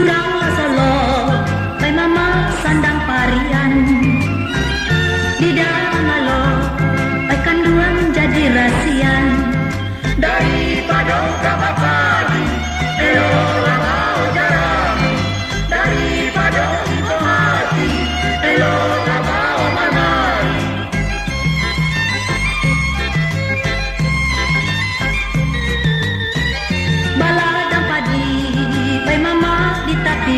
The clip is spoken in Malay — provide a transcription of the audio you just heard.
Durang Solo, pai mama sandang parian. Di dalam malo, pai kanduan jadi rasian. Daripada ungkap pagi, elola mau jarang. Daripada itu hati, elola mau manari. Baladang padi, pai mama di tapi